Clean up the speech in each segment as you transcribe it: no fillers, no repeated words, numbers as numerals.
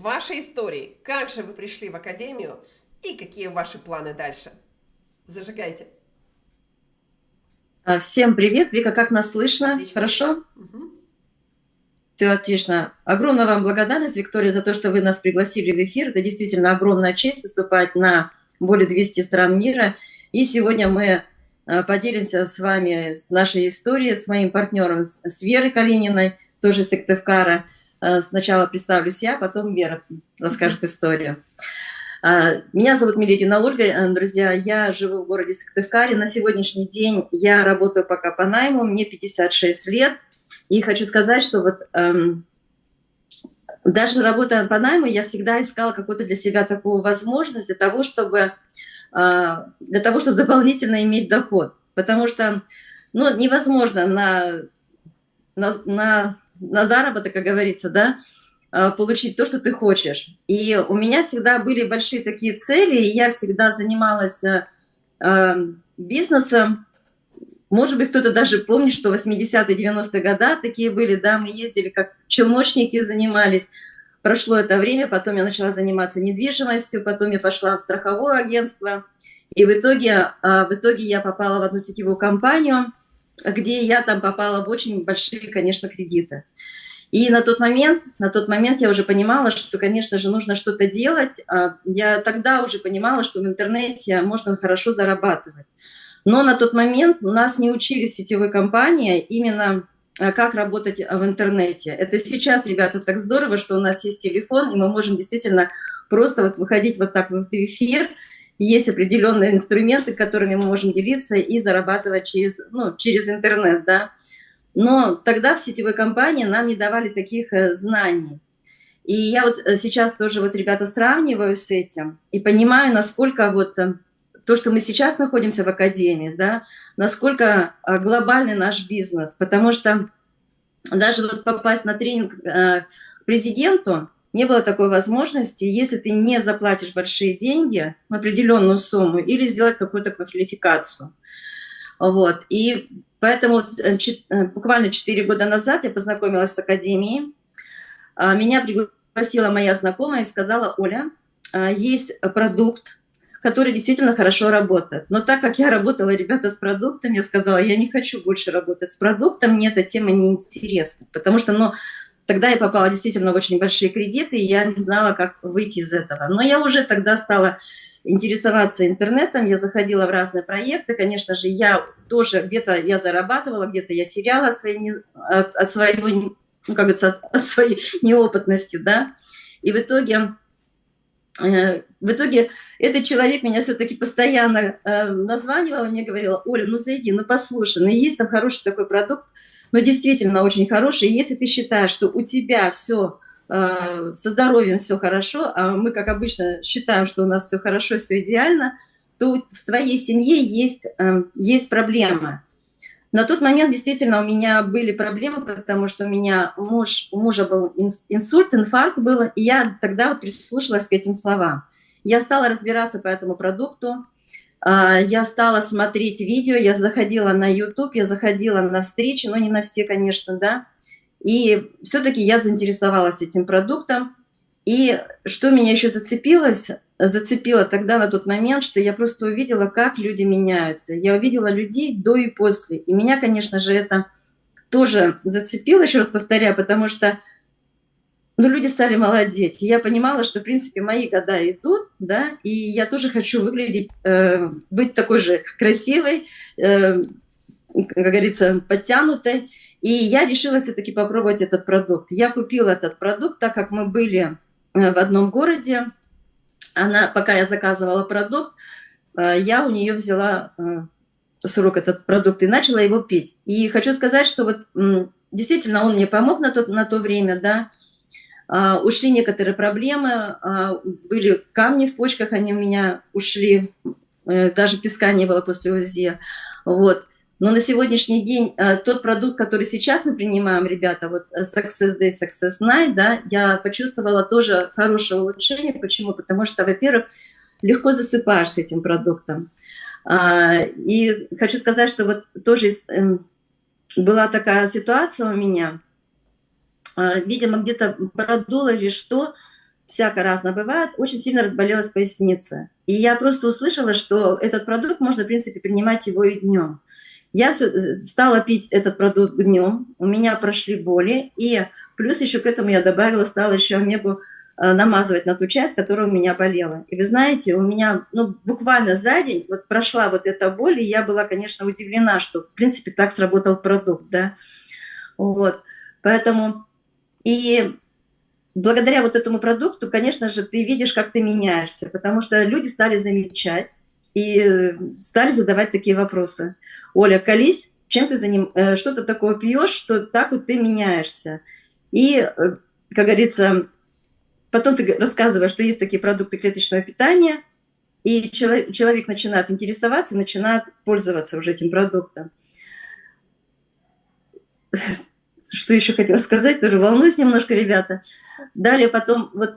Вашей истории. Как же вы пришли в академию и какие ваши планы дальше? Зажигайте. Всем привет, Вика, как нас слышно? Отлично. Хорошо? Мгм. Все отлично. Огромная вам благодарность, Виктория, за то, что вы нас пригласили в эфир. Это действительно огромная честь выступать на более 200 стран мира. И сегодня мы поделимся с вами с нашей историей, с моим партнером, с Верой Калининой, тоже из Сыктывкара. Сначала представлюсь я, потом Вера расскажет историю. Меня зовут Миледина Ольга, друзья, я живу в городе Сыктывкаре. На сегодняшний день я работаю пока по найму, мне 56 лет. И хочу сказать, что вот даже работая по найму, я всегда искала какую-то для себя такую возможность для того, чтобы дополнительно иметь доход. Потому что невозможно на заработок, как говорится, да, получить то, что ты хочешь. И у меня всегда были большие такие цели, и я всегда занималась бизнесом. Может быть, кто-то даже помнит, что 80-е, 90-е годы такие были, да, мы ездили как челночники, занимались. Прошло это время, потом я начала заниматься недвижимостью, потом я пошла в страховое агентство. И в итоге я попала в одну сетевую компанию, где я там попала в очень большие, конечно, кредиты. И на тот момент я уже понимала, что, конечно же, нужно что-то делать. Я тогда уже понимала, что в интернете можно хорошо зарабатывать. Но на тот момент нас не учили в сетевой компании именно как работать в интернете. Это сейчас, ребята, так здорово, что у нас есть телефон, и мы можем действительно просто вот выходить вот так вот в эфир. Есть определенные инструменты, которыми мы можем делиться и зарабатывать через интернет, да. Но тогда в сетевой компании нам не давали таких знаний. И я вот сейчас тоже вот, ребята, сравниваю с этим и понимаю, насколько вот то, что мы сейчас находимся в академии, да, насколько глобальный наш бизнес. Потому что даже вот попасть на тренинг к президенту не было такой возможности, если ты не заплатишь большие деньги, определенную сумму, или сделать какую-то квалификацию. Вот. И поэтому буквально 4 года назад я познакомилась с академией. Меня пригласила моя знакомая и сказала: Оля, есть продукт, который действительно хорошо работает. Но так как я работала, ребята, с продуктом, я сказала: я не хочу больше работать с продуктом, мне эта тема не интересна. Потому что, тогда я попала действительно в очень большие кредиты, и я не знала, как выйти из этого. Но я уже тогда стала интересоваться интернетом, я заходила в разные проекты. Конечно же, я тоже где-то я зарабатывала, где-то я теряла от своего, как говорится, от своей неопытности, да. И в итоге этот человек меня все-таки постоянно названивал и мне говорила: Оля, ну зайди, ну послушай, ну есть там хороший такой продукт, но действительно очень хороший. И если ты считаешь, что у тебя все со здоровьем все хорошо, а мы, как обычно, считаем, что у нас все хорошо, все идеально, то в твоей семье есть проблема. На тот момент действительно у меня были проблемы, потому что у мужа был инсульт, инфаркт был, и я тогда вот прислушалась к этим словам. Я стала разбираться по этому продукту, я стала смотреть видео, я заходила на YouTube, я заходила на встречи, но не на все, конечно, да. И все-таки я заинтересовалась этим продуктом. И что меня еще зацепило тогда на тот момент, что я просто увидела, как люди меняются. Я увидела людей до и после. И меня, конечно же, это тоже зацепило, еще раз повторяю, потому что люди стали молодеть. И я понимала, что, в принципе, мои года идут, да, и я тоже хочу выглядеть, быть такой же красивой, как говорится, подтянутой. И я решила все-таки попробовать этот продукт. Я купила этот продукт, так как мы были в одном городе. Пока я заказывала продукт, я у нее взяла с рук этот продукт и начала его пить. И хочу сказать, что вот действительно он мне помог на то время, да. Ушли некоторые проблемы, были камни в почках, они у меня ушли, даже песка не было после УЗИ. Вот. Но на сегодняшний день тот продукт, который сейчас мы принимаем, ребята, вот Success Day, Success Night, да, я почувствовала тоже хорошее улучшение. Почему? Потому что, во-первых, легко засыпаешь с этим продуктом. И хочу сказать, что вот тоже была такая ситуация у меня, видимо, где-то продуло или что, всяко разно бывает, очень сильно разболелась поясница. И я просто услышала, что этот продукт можно, в принципе, принимать его и днем. Я стала пить этот продукт днем, у меня прошли боли, и плюс еще к этому я добавила, стала еще омегу намазывать на ту часть, которая у меня болела. И вы знаете, у меня буквально за день вот прошла вот эта боль, и я была, конечно, удивлена, что, в принципе, так сработал продукт, да. Вот. Поэтому и благодаря вот этому продукту, конечно же, ты видишь, как ты меняешься, потому что люди стали замечать и стали задавать такие вопросы. Оля, колись, чем ты что ты такое пьешь, что так вот ты меняешься? И, как говорится, потом ты рассказываешь, что есть такие продукты клеточного питания, и человек начинает интересоваться, начинает пользоваться уже этим продуктом. Что еще хотела сказать, тоже волнуюсь немножко, ребята. Далее потом, вот,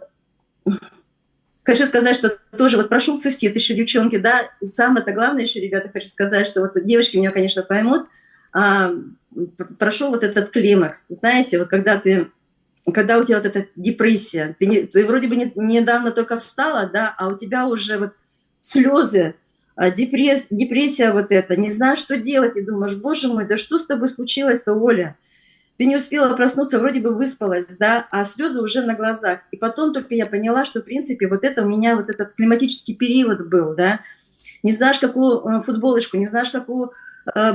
хочу сказать, что тоже вот прошел цистит еще, девчонки, да, и самое-то главное еще, ребята, хочу сказать, что вот девочки меня, конечно, поймут, прошел вот этот климакс, знаете, вот когда у тебя вот эта депрессия, ты вроде бы недавно только встала, да, а у тебя уже вот слезы, депрессия вот эта, не знаешь, что делать, и думаешь, боже мой, да что с тобой случилось-то, Оля? Ты не успела проснуться, вроде бы выспалась, да, а слезы уже на глазах. И потом только я поняла, что, в принципе, вот это у меня вот этот климатический период был, да. Не знаешь, какую футболочку, не знаешь, какую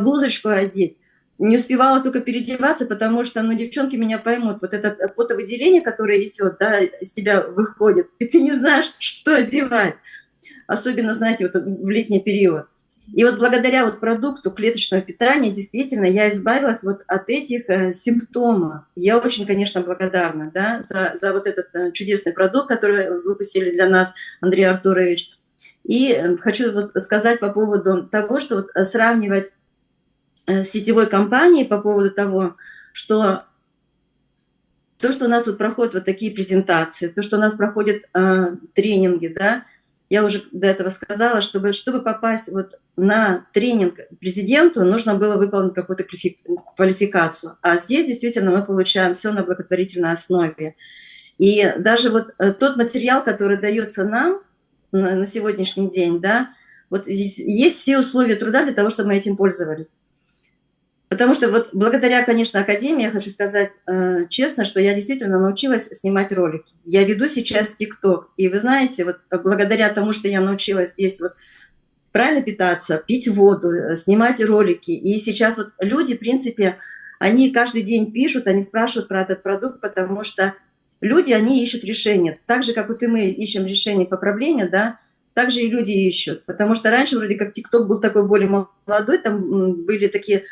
блузочку одеть. Не успевала только переодеваться, потому что, девчонки меня поймут, вот это потовыделение, которое идет, да, из тебя выходит, и ты не знаешь, что одевать. Особенно, знаете, вот в летний период. И вот благодаря вот продукту клеточного питания действительно я избавилась вот от этих симптомов. Я очень, конечно, благодарна, да, за вот этот чудесный продукт, который выпустили для нас, Андрей Артурович. И хочу вот сказать по поводу того, что вот сравнивать с сетевой компанией по поводу того, что то, что у нас вот проходят вот такие презентации, то, что у нас проходят тренинги, да, я уже до этого сказала, чтобы попасть вот на тренинг президенту, нужно было выполнить какую-то квалификацию. А здесь действительно мы получаем все на благотворительной основе. И даже вот тот материал, который дается нам на сегодняшний день, да, вот есть все условия труда для того, чтобы мы этим пользовались. Потому что вот благодаря, конечно, Академии, я хочу сказать честно, что я действительно научилась снимать ролики. Я веду сейчас ТикТок. И вы знаете, вот благодаря тому, что я научилась здесь вот правильно питаться, пить воду, снимать ролики. И сейчас вот люди, в принципе, они каждый день пишут, они спрашивают про этот продукт, потому что люди, они ищут решения. Так же, как вот и мы ищем решение по проблеме, да, так же и люди ищут. Потому что раньше вроде как ТикТок был такой более молодой, там были такие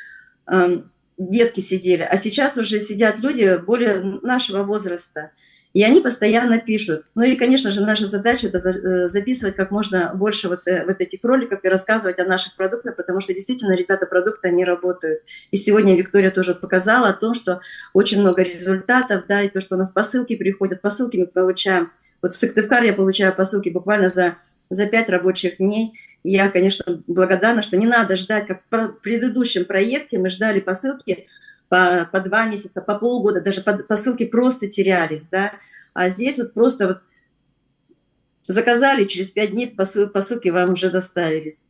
детки сидели, а сейчас уже сидят люди более нашего возраста, и они постоянно пишут. Ну и, конечно же, наша задача – это записывать как можно больше вот этих роликов и рассказывать о наших продуктах, потому что действительно, ребята, продукты, они работают. И сегодня Виктория тоже показала о том, что очень много результатов, да, и то, что у нас посылки приходят, посылки мы получаем. Вот в Сыктывкар я получаю посылки буквально за 5 рабочих дней. Я, конечно, благодарна, что не надо ждать, как в предыдущем проекте мы ждали посылки по 2 месяца, по полгода, даже посылки просто терялись, да. А здесь вот просто вот заказали, через 5 дней посылки вам уже доставились.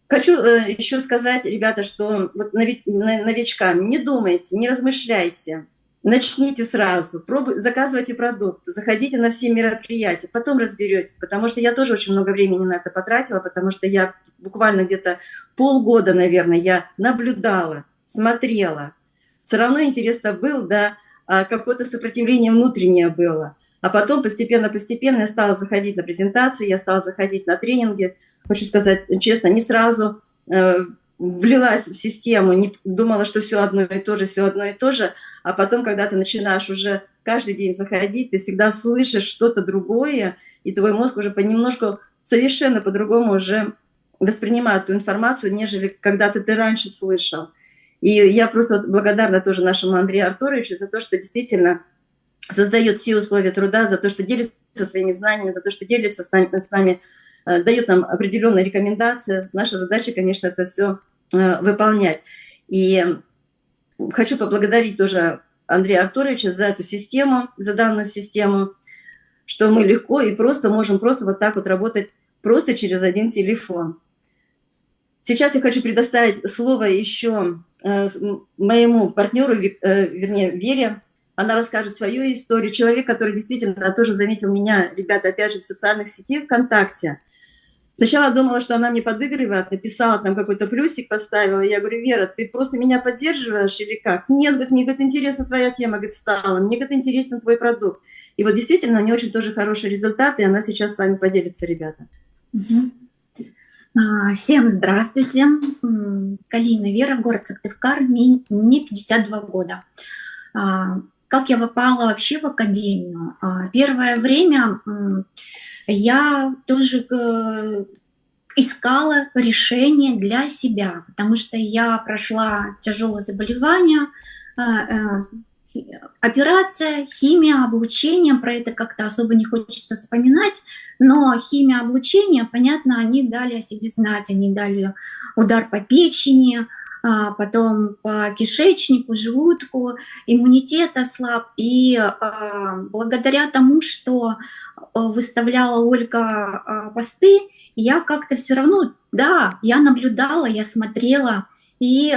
Хочу еще сказать, ребята, что вот новичкам не думайте, не размышляйте. Начните сразу, заказывайте продукт, заходите на все мероприятия, потом разберетесь, потому что я тоже очень много времени на это потратила, потому что я буквально где-то полгода, наверное, я наблюдала, смотрела. Все равно интересно было, да, какое-то сопротивление внутреннее было. А потом постепенно я стала заходить на презентации, я стала заходить на тренинги. Хочу сказать честно, не сразу влилась в систему, не думала, что все одно и то же, а потом, когда ты начинаешь уже каждый день заходить, ты всегда слышишь что-то другое, и твой мозг уже понемножку совершенно по-другому уже воспринимает ту информацию, нежели когда ты раньше слышал. И я просто вот благодарна тоже нашему Андрею Артуровичу за то, что действительно создает все условия труда, за то, что делится своими знаниями, за то, что делится с нами, дает нам определенные рекомендации. Наша задача, конечно, это все выполнять. И хочу поблагодарить тоже Андрея Артуровича за эту систему, за данную систему. что мы легко и просто можем просто вот так вот работать просто через один телефон. Сейчас я хочу предоставить слово еще моему партнеру, вернее, Вере. Она расскажет свою историю. Человек, который действительно тоже заметил меня, ребята, опять же, в социальных сетях ВКонтакте. Сначала думала, что она мне подыгрывает, написала там какой-то плюсик, поставила. Я говорю: Вера, ты просто меня поддерживаешь или как? Нет, говорит, мне, говорит, интересна твоя тема, говорит, стала. Мне, говорит, интересен твой продукт. И вот действительно у нее очень тоже хорошие результаты, и она сейчас с вами поделится, ребята. Всем здравствуйте. Калинина Вера, город Сыктывкар, мне 52 года. Как я попала вообще в академию? Первое время я тоже искала решение для себя, потому что я прошла тяжелое заболевание, операция, химия, облучение, про это как-то особо не хочется вспоминать, но химия, облучение, понятно, они дали о себе знать, они дали удар по печени, потом по кишечнику, желудку, иммунитет ослаб, и благодаря тому, что выставляла Ольга посты, я как-то все равно, да, я наблюдала, я смотрела, и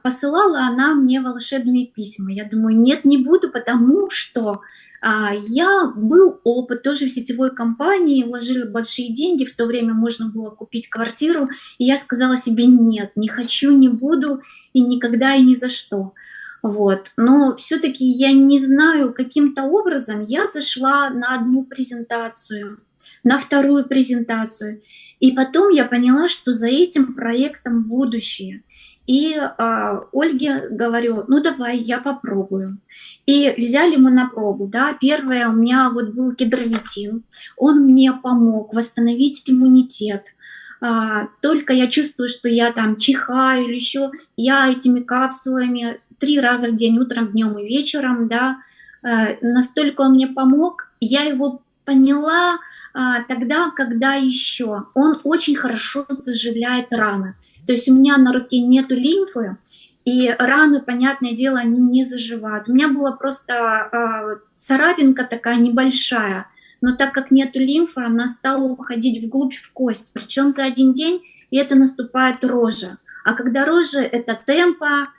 посылала она мне волшебные письма. Я думаю, нет, не буду, потому что был опыт тоже в сетевой компании, вложили большие деньги, в то время можно было купить квартиру, и я сказала себе: нет, не хочу, не буду, и никогда, и ни за что. Вот. Но все-таки я не знаю, каким-то образом я зашла на одну презентацию, на вторую презентацию, и потом я поняла, что за этим проектом будущее. И Ольге говорю: ну давай, я попробую. И взяли мы на пробу, да. Первое у меня вот был гидровитин, он мне помог восстановить иммунитет. Только я чувствую, что я там чихаю или еще, я этими капсулами 3 раза в день, утром, днем и вечером, да, настолько он мне помог, я его поняла тогда, когда еще он очень хорошо заживляет раны. То есть у меня на руке нету лимфы, и раны, понятное дело, они не заживают. У меня была просто царапинка такая небольшая, но так как нету лимфы, она стала уходить вглубь в кость. Причем за один день, и это наступает рожа. А когда рожа — это темпа,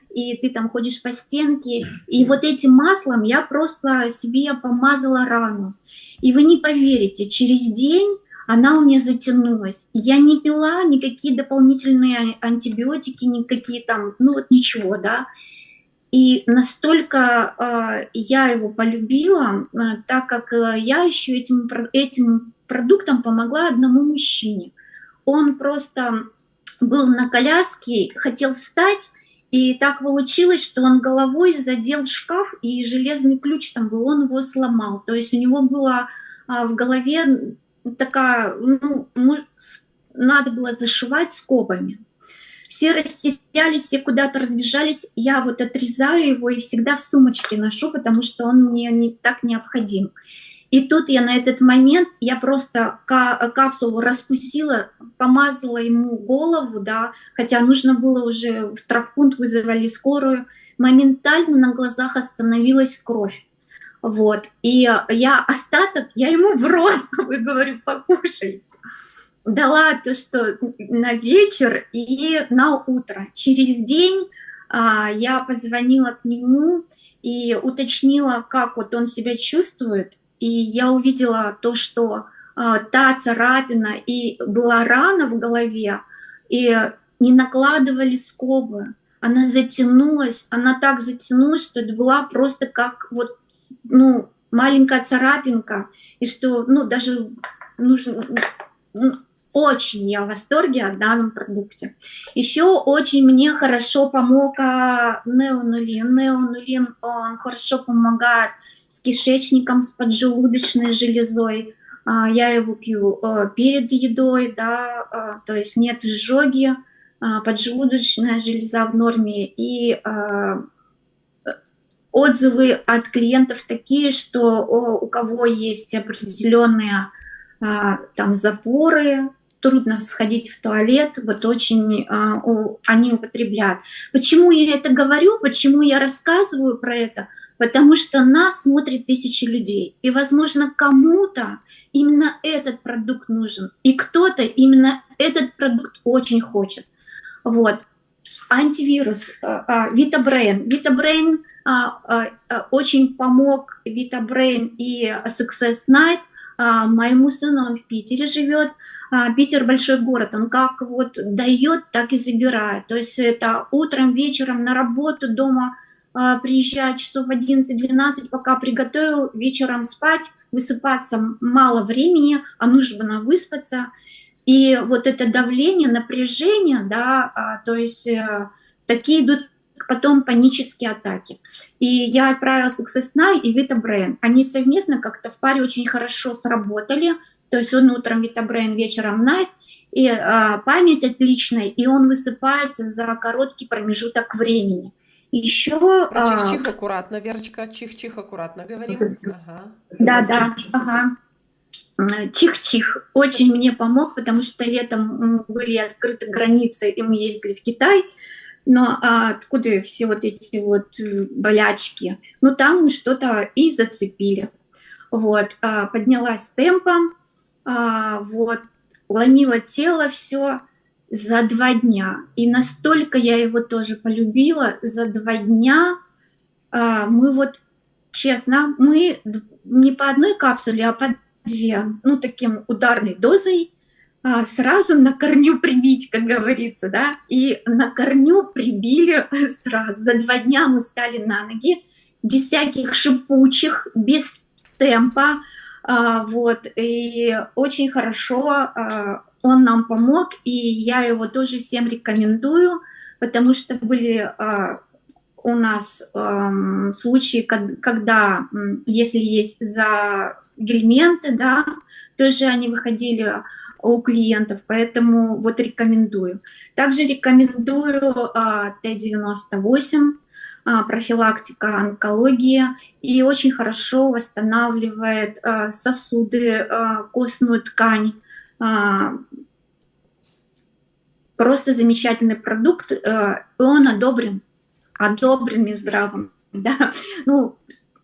и ты там ходишь по стенке, и вот этим маслом я просто себе помазала рану. И вы не поверите, через день она у меня затянулась. Я не пила никакие дополнительные антибиотики, никакие там, ну вот ничего, да. И настолько я его полюбила, так как я еще этим продуктом помогла одному мужчине. Он просто был на коляске, хотел встать, и так получилось, что он головой задел шкаф, и железный ключ там был, он его сломал. То есть у него была в голове такая, ну, надо было зашивать скобами. Все растерялись, все куда-то разбежались. Я вот отрезаю его и всегда в сумочке ношу, потому что он мне не так необходим. И тут я на этот момент, я просто капсулу раскусила, помазала ему голову, да, хотя нужно было уже в травмпункт, вызывали скорую. Моментально на глазах остановилась кровь. Вот. И я остаток, я ему в рот, говорю, покушайте. Дала то, что на вечер и на утро. Через день я позвонила к нему и уточнила, как вот он себя чувствует. И я увидела то, что та царапина и была рана в голове, и не накладывали скобы. Она затянулась, она так затянулась, что это была просто как вот, ну, маленькая царапинка, и что, ну, даже нужно... Очень я в восторге от данном продукте. Еще очень мне хорошо помог неонулин. Неонулин, он хорошо помогает с кишечником, с поджелудочной железой. Я его пью перед едой, да, то есть нет изжоги, поджелудочная железа в норме. И отзывы от клиентов такие, что у кого есть определенные там запоры, трудно сходить в туалет, вот очень они употребляют. Почему я это говорю, почему я рассказываю про это? потому что нас смотрят тысячи людей. И, возможно, кому-то именно этот продукт нужен, и кто-то именно этот продукт очень хочет. Вот. Антивирус, VitaBrain. VitaBrain очень помог, VitaBrain и Success Night. Моему сыну, он в Питере живет. Питер большой город, он как вот дает, так и забирает. То есть это утром, вечером на работу, дома приезжать часов 11-12, пока приготовил, вечером спать, высыпаться мало времени, а нужно выспаться. И вот это давление, напряжение, да, то есть такие идут потом панические атаки. И я отправила Success Night и VitaBrain. Они совместно как-то в паре очень хорошо сработали. То есть он утром VitaBrain, вечером Night, и память отличная, и он высыпается за короткий промежуток времени. Еще... Про чих-чих аккуратно, Верочка, чих-чих аккуратно говорим. Ага. Да, ага. Чих-чих очень мне помог, потому что летом были открыты границы, и мы ездили в Китай. Но откуда все вот эти вот болячки? Ну, там мы что-то и зацепили. Вот, поднялась темпом, вот, ломила тело все за 2 дня. И настолько я его тоже полюбила, за 2 дня мы вот, честно, мы не по одной капсуле, а по 2, ну, таким ударной дозой, сразу на корню прибить, как говорится, да, и на корню прибили сразу. За 2 дня мы стали на ноги, без всяких шипучих, без темпа, вот, и очень хорошо он нам помог, и я его тоже всем рекомендую, потому что были у нас случаи, когда, если есть загельменты, да, тоже они выходили у клиентов, поэтому вот рекомендую. Также рекомендую Т-98, профилактика онкологии, и очень хорошо восстанавливает сосуды, костную ткань. Просто замечательный продукт, и он одобрен Минздравом. Да? Ну,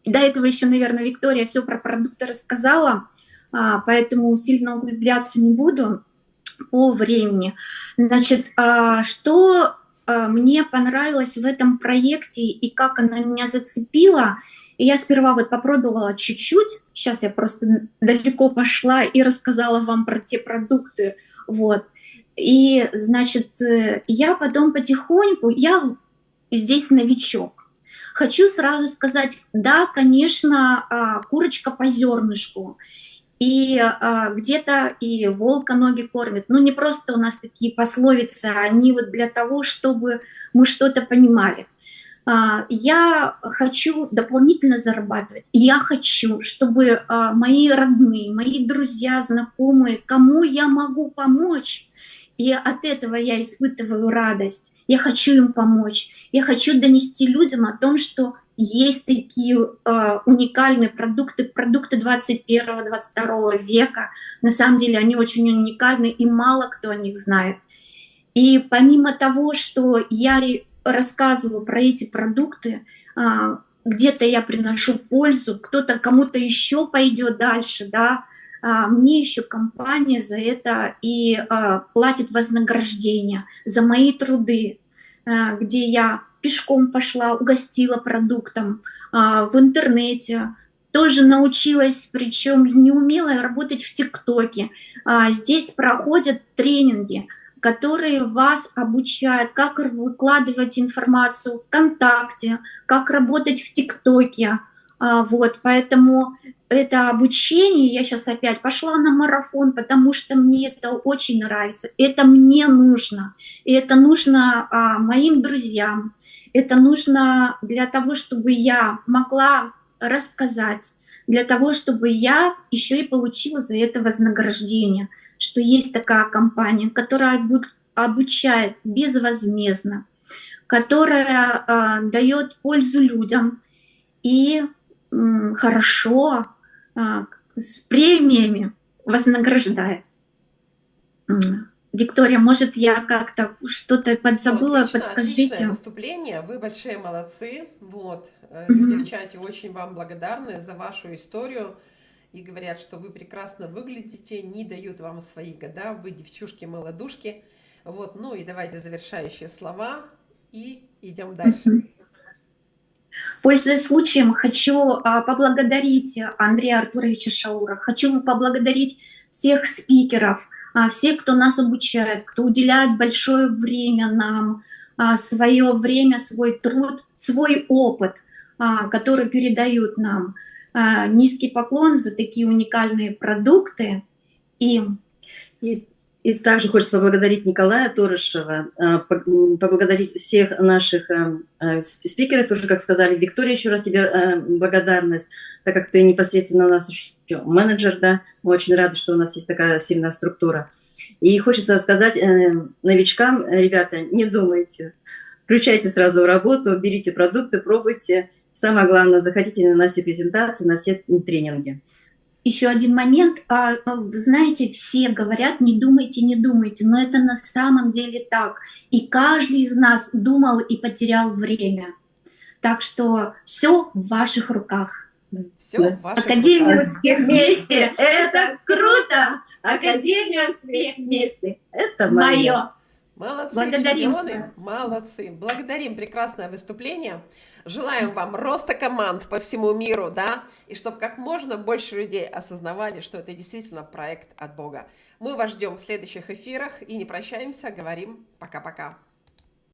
до этого еще, наверное, Виктория все про продукты рассказала, поэтому сильно углубляться не буду по времени. Значит, что мне понравилось в этом проекте и как оно меня зацепило, и я сперва вот попробовала чуть-чуть, сейчас я просто далеко пошла и рассказала вам про те продукты, вот. И, значит, я потом потихоньку, я здесь новичок. Хочу сразу сказать, да, конечно, курочка по зернышку. И где-то и волка ноги кормят. Ну, не просто у нас такие пословицы, они вот для того, чтобы мы что-то понимали. Я хочу дополнительно зарабатывать. Я хочу, чтобы мои родные, мои друзья, знакомые, кому я могу помочь, и от этого я испытываю радость. Я хочу им помочь. Я хочу донести людям о том, что есть такие уникальные продукты 21-22 века. На самом деле они очень уникальны, и мало кто о них знает. И помимо того, что я рассказываю про эти продукты, где-то я приношу пользу, кто-то кому-то еще пойдет дальше, да, мне еще компания за это и платит вознаграждение за мои труды, где я пешком пошла, угостила продуктом, в интернете, тоже научилась, причем не умела работать в ТикТоке. Здесь проходят тренинги, которые вас обучают, как выкладывать информацию ВКонтакте, как работать в ТикТоке. Вот, поэтому это обучение, я сейчас опять пошла на марафон, потому что мне это очень нравится, это мне нужно, и это нужно моим друзьям, это нужно для того, чтобы я могла рассказать, для того, чтобы я еще и получила за это вознаграждение, что есть такая компания, которая обучает безвозмездно, которая дает пользу людям и хорошо с премиями вознаграждает. Виктория, может, я как-то что-то подзабыла, Отлично, подскажите. отличное выступление, вы большие молодцы. Вот. Люди Мгм. в чате очень вам благодарны за вашу историю и говорят, что вы прекрасно выглядите, не дают вам свои года, вы девчушки-молодушки. Вот, ну и давайте завершающие слова и идем дальше. Мгм. Пользуясь случаем, хочу поблагодарить Андрея Артуровича Шаура, хочу поблагодарить всех спикеров, всех, кто нас обучает, кто уделяет большое время нам, свое время, свой труд, свой опыт, который передают нам. Низкий поклон за такие уникальные продукты. И И, и также хочется поблагодарить Николая Торышева, поблагодарить всех наших спикеров, уже, как сказали, Виктория, еще раз тебе благодарность, так как ты непосредственно у нас еще менеджер, да, мы очень рады, что у нас есть такая сильная структура. И хочется сказать новичкам, ребята, не думайте, включайте сразу в работу, берите продукты, пробуйте. Самое главное, заходите на все презентации, на все тренинги. еще один момент. Вы знаете, все говорят, не думайте, не думайте, но это на самом деле так. И каждый из нас думал и потерял время. Так что все в ваших руках. Все Да. в ваших Академия руках. успех вместе – это круто! Академия успех вместе Это – мое. Молодцы, Благодарим чемпионы, вас. молодцы. Благодарим, прекрасное выступление. Желаем вам роста команд по всему миру, да, и чтобы как можно больше людей осознавали, что это действительно проект от Бога. Мы вас ждем в следующих эфирах и не прощаемся, говорим пока-пока.